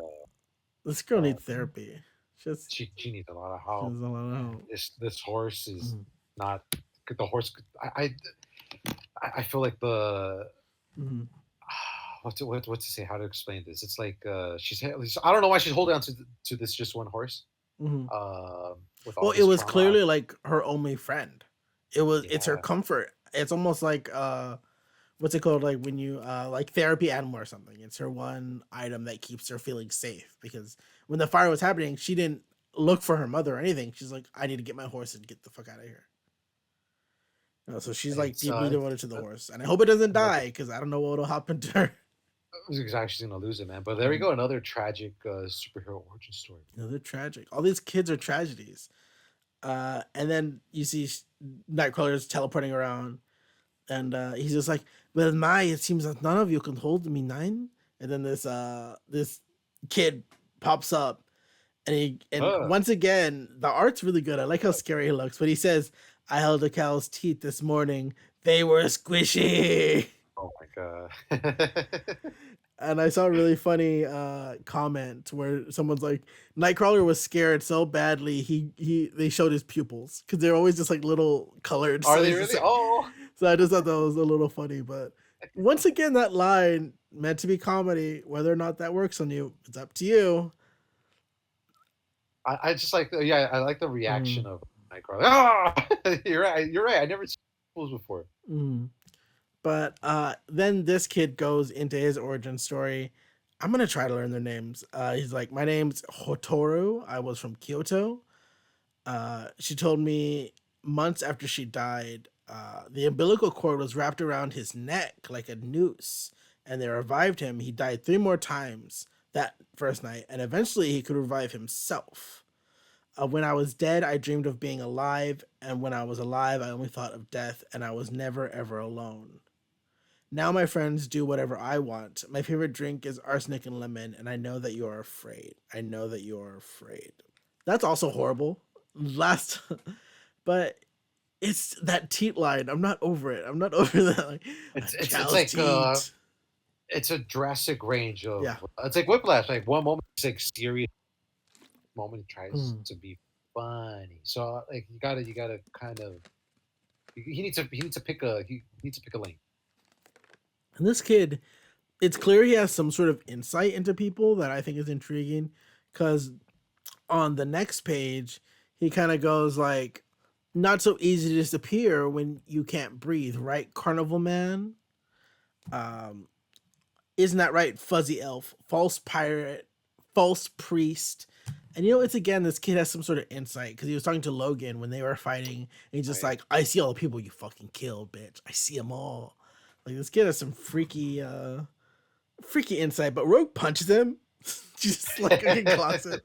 this girl uh needs therapy. Just she needs a lot of she help. needs a lot of help. This horse is Mhm, not the horse. I feel like the mhm, what to say, how to explain this. It's like I don't know why she's holding on to this just one horse. mhm. With Well, all it this was trauma. clearly like her only friend. It's her Yeah. comfort. It's almost like what's it called? Like when you like therapy animal or something. It's her one item that keeps her feeling safe because when the fire was happening, she didn't look for her mother or anything. She's like, I need to get my horse and get the fuck out of here. So she's like It's deeply devoted to the horse, and I hope it doesn't like die because I don't know what'll happen to her. exactly she's gonna lose it, man. But there we Mhm. go, another tragic superhero origin story. They're tragic. All these kids are tragedies. And then you see Nightcrawler's teleporting around, and he's just like, "Well, my, it seems that none of you can hold me, nine." And then this kid pops up, and Uh, once again, the art's really good. I like how scary he looks, but he says, "I held a cow's teeth this morning. They were squishy." oh my god. And I saw a really funny comment where someone's like, Nightcrawler was scared so badly he they showed his pupils because they're always just like little colored. Are So they he's just really? like, Oh, so I just thought that was a little funny. But once again, that line meant to be comedy. Whether or not that works on you, it's up to you. I just like yeah, I like the reaction Mm, of Nightcrawler. Ah, you're right. You're right. I never seen those before. mm. But then this kid goes into his origin story. I'm gonna try to learn their names. He's like, my name's Hotoru. I was from Kyoto. She told me months after she died, the umbilical cord was wrapped around his neck like a noose, and they revived him. He died 3 more times that first night, and eventually he could revive himself. When I was dead, I dreamed of being alive, and when I was alive, I only thought of death, and I was never ever alone. Now my friends do whatever I want. My favorite drink is arsenic and lemon, and I know that you are afraid. I know that you are afraid. That's also horrible. Last, but it's that teat line. I'm not over it. I'm not over that. Like, It's child's like teat. it's a drastic range of Yeah. it's like Whiplash. Like one moment it's like serious, moment he tries Mm. to be funny. So like you gotta kind of he needs to pick a he needs to pick a lane. And this kid, it's clear he has some sort of insight into people that I think is intriguing. Because on the next page, he kind of goes like, "Not so easy to disappear when you can't breathe, right, Carnival Man? Um, isn't that right, Fuzzy Elf, false pirate, false priest?" And it's again, this kid has some sort of insight because he was talking to Logan when they were fighting, and he's just Right. like, "I see all the people you fucking killed, bitch. I see them all." Like this kid has some freaky insight, but Rogue punches him just like a good closet.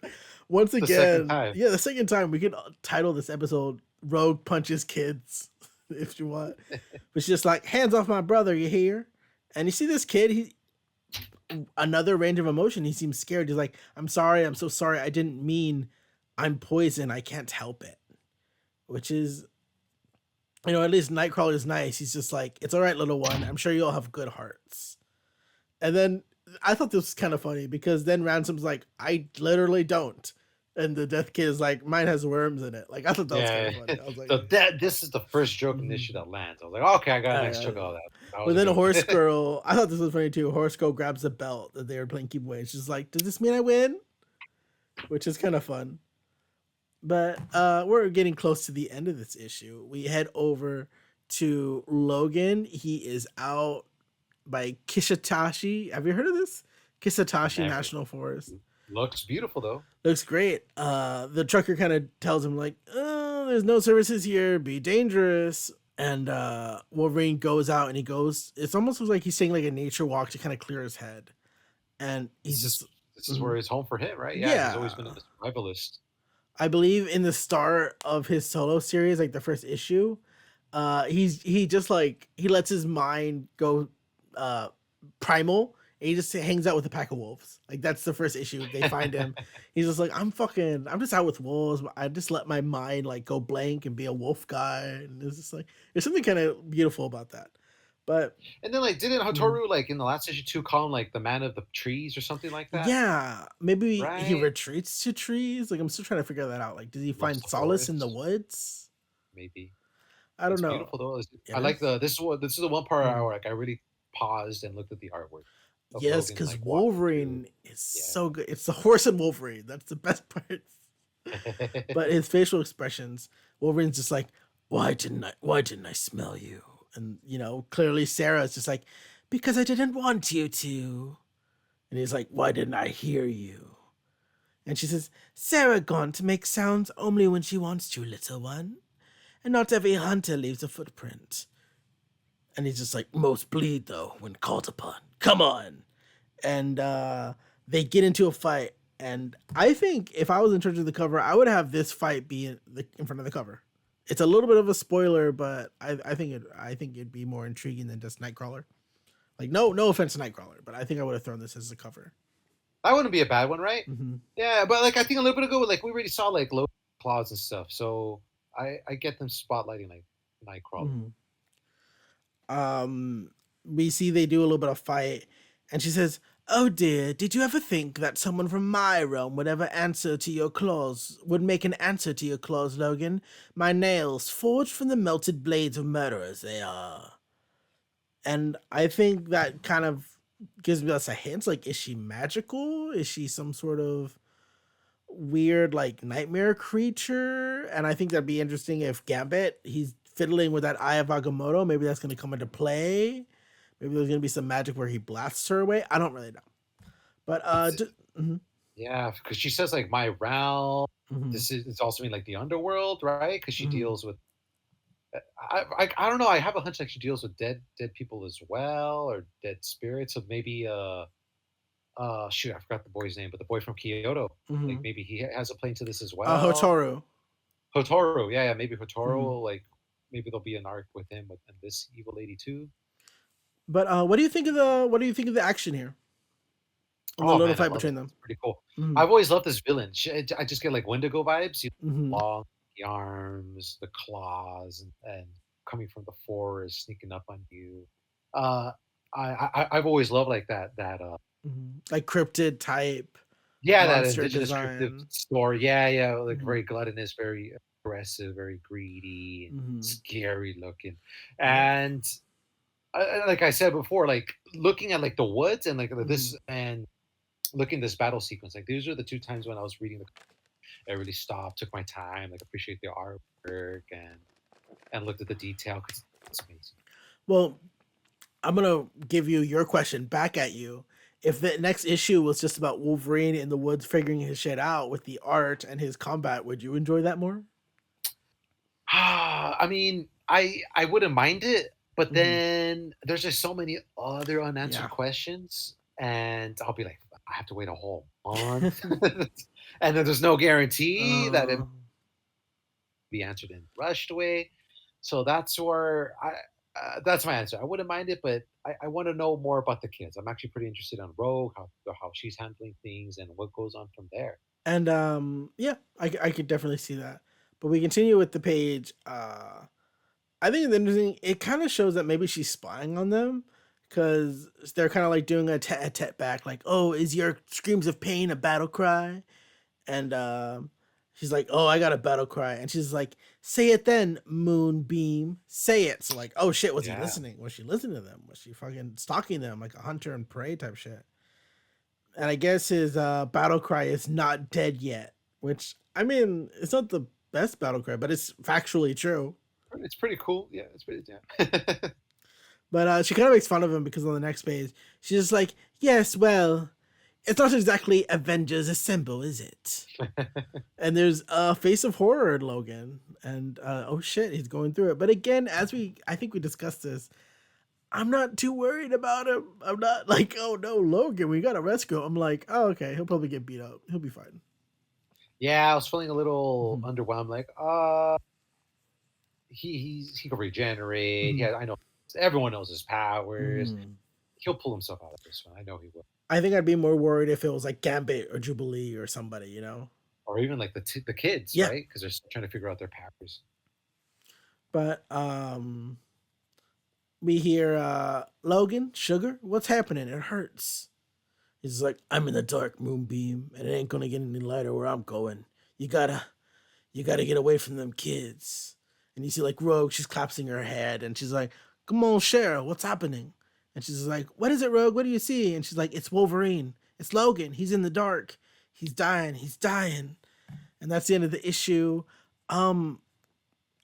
Once The second again, time. yeah, the second time we could title this episode "Rogue Punches Kids" if you want. But she's just like, "Hands off my brother, you hear?" And you see this kid, he another range of emotion. He seems scared. He's like, "I'm sorry, I'm so sorry. I didn't mean I'm poison. I can't help it." Which is, at least Nightcrawler is nice. He's just like, "It's all right, little one. I'm sure you all have good hearts." And then I thought this was kind of funny because then Ransom's like, "I literally don't." And the Death Kid is like, "Mine has worms in it." Like, I thought that was kind Yeah. of funny. I was like, That this is the first joke in the mhm. issue that lands. I was like, okay, I got a Yeah, nice yeah. chunk out of that. That But was a then good Horse one. Girl, I thought this was funny too. Horse Girl grabs the belt that they were playing keep away. She's like, "Does this mean I win?" Which is kind of fun. But we're getting close to the end of this issue. We head over to Logan. He is out. by Kishitashi. Have you heard of this? Kisatashi Never. National Forest. Looks beautiful though. Looks great. The trucker kind of tells him like, "Oh, there's no services here. Be dangerous." And Wolverine goes out and he goes. It's almost like he's taking like a nature walk to kind of clear his head. And he's This just, is this is mhm. where it's home for him, right? Yeah, he's always been Yeah. a survivalist. I believe in the start of his solo series, like the first issue, he just like he lets his mind go uh primal and he just hangs out with a pack of wolves. Like that's the first issue. They find him. He's just like, I'm just out with wolves. I just let my mind like go blank and be a wolf guy. And it's just like there's something kind of beautiful about that. But And then like didn't mm, Hotaru like in the last issue 2 call him like the man of the trees or something like that? yeah, maybe he Right? retreats to trees. Like I'm still trying to figure that out. Like, does he Loves find the solace in the forest, woods? maybe. I don't It's know. beautiful though. It I like is. this is the one part Mhm. where like I really paused and looked at the artwork of Yes, Logan because like walking through. Wolverine is Yeah. so good. It's the horse and Wolverine. That's the best part. But his facial expressions, Wolverine's just like, why didn't I smell you? And clearly Sarah's just like, because I didn't want you to. And he's like, why didn't I hear you? And she says, Sarah gone to make sounds only when she wants to, little one. And not every hunter leaves a footprint. And he's just like, most bleed though when called upon. Come on. And they get into a fight. And I think if I was in charge of the cover, I would have this fight be in front of the cover. It's a little bit of a spoiler, but I think it'd be more intriguing than just Nightcrawler. Like no offense to Nightcrawler, but I think I would have thrown this as the cover. That wouldn't be a bad one, right? Mm-hmm. Yeah, but like I think a little bit ago, like we already saw like low claws and stuff, so I get them spotlighting like Nightcrawler. Mm-hmm. We see they do a little bit of fight, and she says, "Oh dear, did you ever think that someone from my realm would ever answer to your claws? Would make an answer to your claws, Logan? My nails, forged from the melted blades of murderers, they are." And I think that kind of gives us a hint. Like, is she magical? Is she some sort of weird like nightmare creature? And I think that'd be interesting if Gambit he's fiddling with that Eye of Agamotto. Maybe that's going to come into play. Maybe there's going to be some magic where he blasts her away. I don't really know. But It's mhm, yeah, because she says like my realm. mhm, This is it's also mean like the underworld, right? Because she mhm. deals with I don't know. I have a hunch like she deals with dead people as well or dead spirits. So maybe shoot, I forgot the boy's name, but the boy from Kyoto, like Mhm. maybe he has a play into this as well. Hotaru. Hotaru, yeah, maybe Mhm. Hotaru, like maybe there'll be an arc with him and this evil lady too. But what do you think of the action here and the Oh little man, I fight love it. between them? It's pretty cool. Mhm, I've always loved this villain. I just get like Wendigo vibes. You mhm. know, long the arms, the claws, and coming from the forest, sneaking up on you. Uh, I've always loved like that. Mhm. Like cryptid type Yeah, that monster indigenous cryptid design. story. Yeah, yeah, like Mhm, very gluttonous, very aggressive, very greedy, and mhm. scary looking. Yeah. And like I said before, like looking at like the woods and like Mhm. this and looking at this battle sequence, like these are the two times when I was reading the. I really stopped, took my time, like appreciate the artwork and looked at the detail because it's amazing. Well, I'm gonna give you your question back at you. If the next issue was just about Wolverine in the woods figuring his shit out with the art and his combat, would you enjoy that more? I mean, I wouldn't mind it, but Mhm. then there's just so many other unanswered Yeah. questions, and I'll be like, I have to wait a whole month, and then there's no guarantee that it uh, will be answered in rushed way. So that's where that's my answer. I wouldn't mind it, but I want to know more about the kids. I'm actually pretty interested on Rogue, how she's handling things, and what goes on from there. and yeah, I could definitely see that. But we continue with the page. I think it's interesting. It kind of shows that maybe she's spying on them because they're kind of like doing a tete back, like, "Oh, is your screams of pain a battle cry?" And she's like, "Oh, I got a battle cry," and she's like, "Say it then, Moonbeam. Say it." So like, oh shit, was he Yeah. listening? Was she listening to them? Was she fucking stalking them like a hunter and prey type shit? And I guess his battle cry is not dead yet, which I mean, it's not the best battle cry, but it's factually true. It's pretty cool. Yeah, it's pretty. Yeah. But she kind of makes fun of him because on the next page, she's just like, yes, well, it's not exactly Avengers Assemble, is it? And there's a face of horror in Logan. And oh shit, he's going through it. But again, I think we discussed this, I'm not too worried about him. I'm not like, oh no, Logan, we gotta rescue him. I'm like, oh, okay, he'll probably get beat up. He'll be fine. Yeah, I was feeling a little Mhm. underwhelmed. Like, he can regenerate. Mhm. Yeah, I know. Everyone knows his powers. Mhm. He'll pull himself out of this one. I know he will. I think I'd be more worried if it was like Gambit or Jubilee or somebody, you know? Or even like the kids, Yeah. right? Because they're still trying to figure out their powers. But we hear Logan, Sugar, what's happening? It hurts. He's like, I'm in the dark, Moonbeam, and it ain't gonna get any lighter where I'm going. You gotta get away from them kids. And you see like Rogue, she's clapping her head, and she's like, come on, Cheryl, what's happening? And she's like, what is it, Rogue? What do you see? And she's like, it's Wolverine. It's Logan. He's in the dark. He's dying. He's dying. And that's the end of the issue. Um,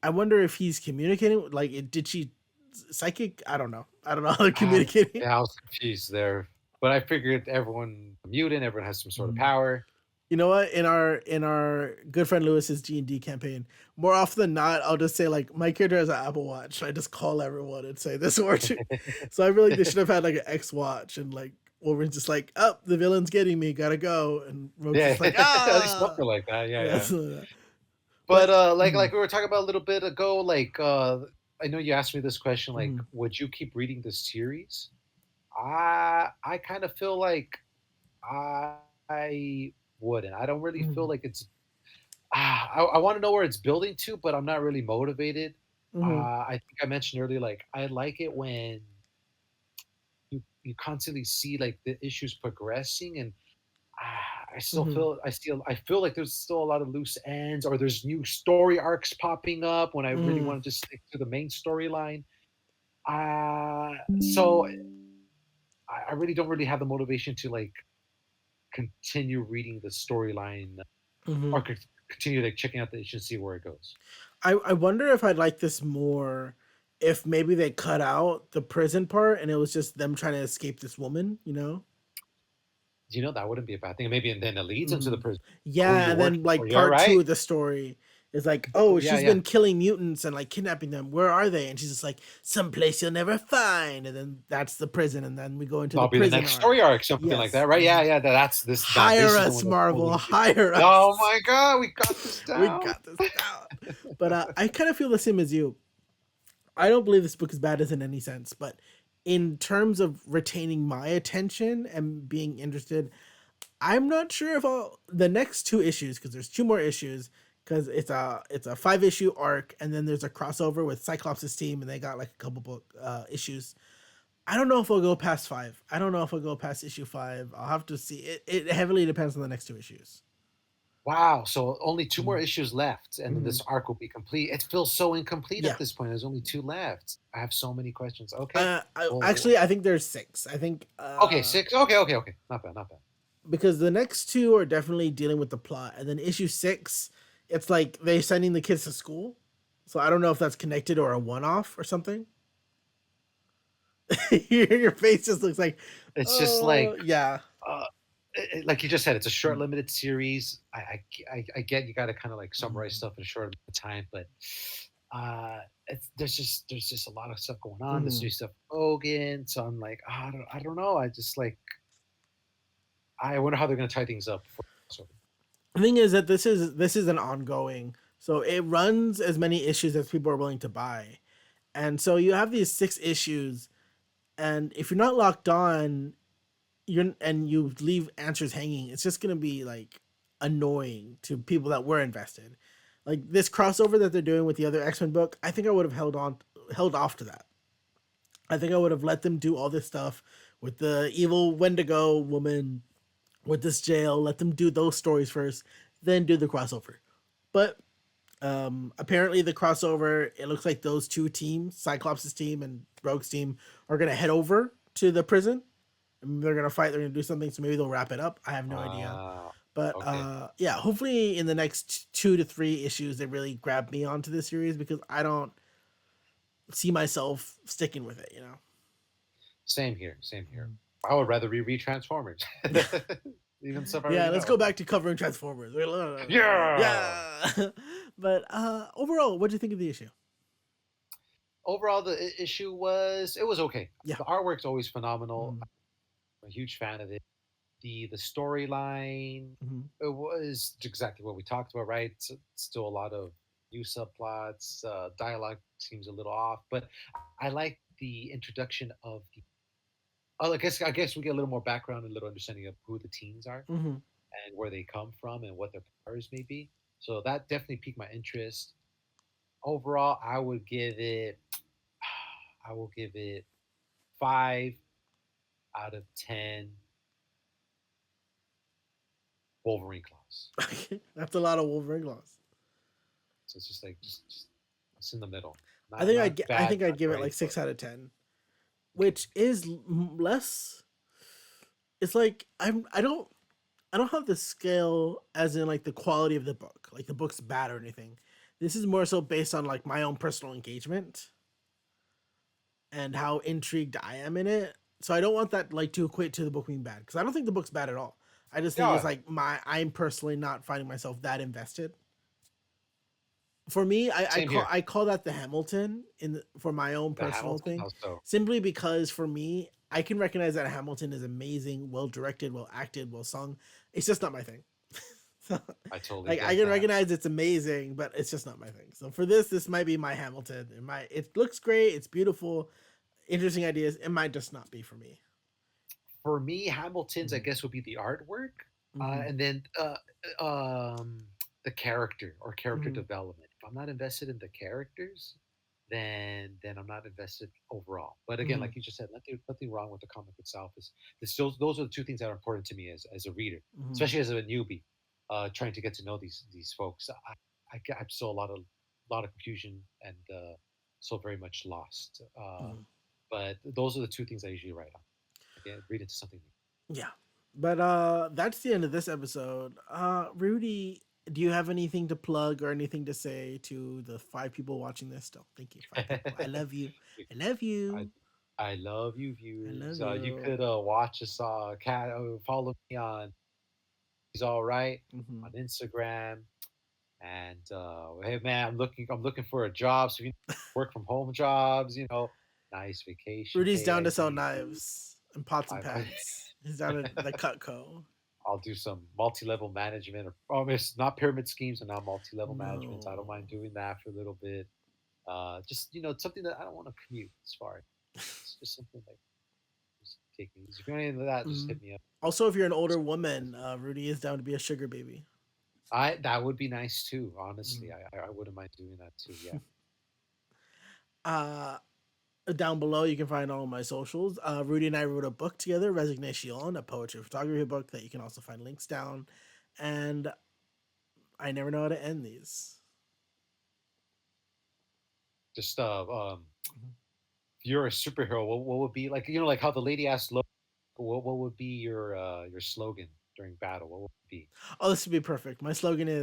I wonder if he's communicating. Like, did she psychic? I don't know. I don't know how they're communicating. Yeah, I was confused there. But I figured everyone mutant, everyone has some sort of Mhm. power. You know what? In our good friend Lewis's G&D campaign, more often than not, I'll just say like my character has an Apple Watch. I just call everyone and say this or two. So I feel like they should have had like an X Watch and like Wolverine's just like, oh, the villain's getting me, gotta go, and Rogue's Yeah, just like, at least ah, something like that. Yeah, yeah. yeah. So, But but like mhm, we were talking about a little bit ago, like I know you asked me this question, like, mhm, would you keep reading this series? I kind of feel like I wouldn't. I don't really feel mhm, like it's. I want to know where it's building to, but I'm not really motivated. mhm, I think I mentioned earlier, like I like it when you constantly see like the issues progressing, and I still mhm, feel I feel like there's still a lot of loose ends, or there's new story arcs popping up when I really mhm, want to just stick to the main storyline. So I really don't really have the motivation to like continue reading the storyline or mhm. continue like checking out the issue and see where it goes. I wonder if I'd like this more if maybe they cut out the prison part and it was just them trying to escape this woman, you know? You know, that wouldn't be a bad thing. Maybe and then it leads into the Mhm. prison. Who Yeah, you're and then working for. like You're part two right. of the story is like, oh, Yeah, she's yeah. been killing mutants and like kidnapping them. Where are they? And she's just like, someplace you'll never find. And then that's the prison, and then we go into the That'll be the prison next arc. story arc, something like Yes. that, right? Yeah, Mhm. yeah. That's this. That Hire this is the us, one that's Marvel. holding you. Hire Oh us. my god, we got this We down. got this down. But I kind of feel the same as you. I don't believe this book is bad as in any sense, but in terms of retaining my attention and being interested, I'm not sure if I'll the next two issues because there's two more issues because it's a 5 issue arc and then there's a crossover with Cyclops' team and they got like a couple book issues. I don't know if I'll go past 5. I don't know if I'll go past issue 5. I'll have to see. It heavily depends on the next two issues. Wow. So only two more Mhm. issues left, and then Mhm. this arc will be complete. It feels so incomplete Yeah. at this point. There's only two left. I have so many questions. Okay. Well, Actually, I think there's 6. I think okay, six. Okay, okay, okay. Not bad, not bad. because the next two are definitely dealing with the plot, and then issue 6, it's like they're sending the kids to school. So I don't know if that's connected or a one-off or something. Your face just looks like, It's just oh like, yeah. uh, like you just said, it's a short, Mhm, limited series. I get you got to kind of like summarize mhm, stuff in a short amount of time, but uh, there's just a lot of stuff going on. There's new mhm. stuff, Logan. So I'm like, I don't know. I just like, I wonder how they're gonna tie things up. The thing is that this is an ongoing, so it runs as many issues as people are willing to buy, and so you have these 6 issues, and if you're not locked on, you leave answers hanging, it's just gonna be like annoying to people that were invested. Like this crossover that they're doing with the other X-Men book, I think I would have held off to that. I think I would have let them do all this stuff with the evil Wendigo woman with this jail, let them do those stories first, then do the crossover. But apparently the crossover, it looks like those two teams, Cyclops' team and Rogue's team, are gonna head over to the prison. They're gonna fight. They're gonna do something. So maybe they'll wrap it up. I have no idea. Uh, But okay. yeah, hopefully in the next 2 to 3 issues, they really grab me onto this series because I don't see myself sticking with it. You know. Same here. Same here. Mhm. I would rather reread Transformers, even stuff I Yeah, already let's know. go back to covering Transformers. Yeah. Yeah. But overall, what do you think of the issue? Overall, the issue was it was okay. Yeah. The artwork's always phenomenal. Mhm. I'm a huge fan of it. The storyline, Mhm. it was exactly what we talked about, right? Still a lot of new subplots. Dialogue seems a little off, but I like the introduction of the. Oh, I guess we get a little more background and a little understanding of who the teens are Mhm. and where they come from and what their powers may be. So that definitely piqued my interest. Overall, I will give it 5 out of 10 Wolverine claws. That's a lot of Wolverine claws. So it's just like just it's in the middle. I Not think not I bad, think I'd not give it great, like but 6 out of 10, okay. which is less. It's like I don't have the scale as in like the quality of the book, like the book's bad or anything. This is more so based on like my own personal engagement and how intrigued I am in it. So I don't want that like to equate to the book being bad because I don't think the book's bad at all. I just think it's Yeah, like I'm personally not finding myself that invested. For me, same here. I call that the Hamilton for my own The personal Hamilton, thing, how so? simply because for me, I can recognize that Hamilton is amazing, well directed, well acted, well sung. It's just not my thing. So, I totally like I get can that. recognize it's amazing, but it's just not my thing. So for this might be my Hamilton. It looks great, it's beautiful, interesting ideas. It might just not be for me. For me, Hamilton's I Mm-hmm. guess would be the artwork, Mm-hmm. and then the character or character Mm-hmm. development. If I'm not invested in the characters, then I'm not invested overall. But again, Mm-hmm. like you just said, nothing wrong with the comic itself. Is this those are the two things that are important to me as a reader, Mm-hmm. especially as a newbie, trying to get to know these folks. I'm still a lot of confusion and so very much lost. Mm-hmm. But those are the two things I usually write on. Again, read into something new. Yeah. But that's the end of this episode. Rudy, do you have anything to plug or anything to say to the 5 people watching this still? Thank you. 5 people. I love you. I love I you. I love you, I viewers. love You you. could watch us. Follow me on He's All Right Mm-hmm. on Instagram. And hey, man, I'm looking for a job. So if you work from home jobs, nice vacation Rudy's pay down I to sell need. knives and pots and I pans. He's down at the Cutco. I'll do some multi-level management, or it's not pyramid schemes, and now multi-level management. So I don't No. mind doing that for a little bit. Just something that I don't want to commute as far. It's just something like just take me easy. If you're into that, just Mm. hit me up. Also, if you're an older woman, Rudy is down to be a sugar baby. I That would be nice too. Honestly, Mm. I wouldn't mind doing that too. Yeah. uh, Down below, you can find all of my socials. Rudy and I wrote a book together, Resignation, a poetry photography book that you can also find links down. And I never know how to end these. Just if you're a superhero, what would be like? Like how the lady asked, what would be your slogan during battle? What would it be? Oh, this would be perfect. My slogan is